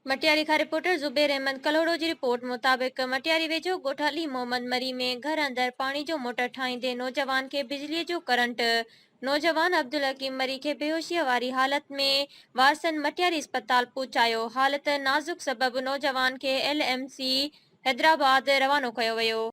मटियारी खां रिपोर्टर ज़ुबैर अहमद कलोड़ो जी रिपोर्ट मुताबिक़ मटियारी वेझो ॻोठ अली मोहम्मद मरी में घर अंदर पानी जो मोटर ठाहींदे नौजवान खे बिजलीअ जो करंट। नौजवान अब्दुल हकीम मरी खे बेहोशीअ वारी हालत में वारसनि मटियारी अस्पताल पहुचायो। हालत नाज़ुक सबबि नौजवान खे LMC हैदराबाद रवानो कयो वियो।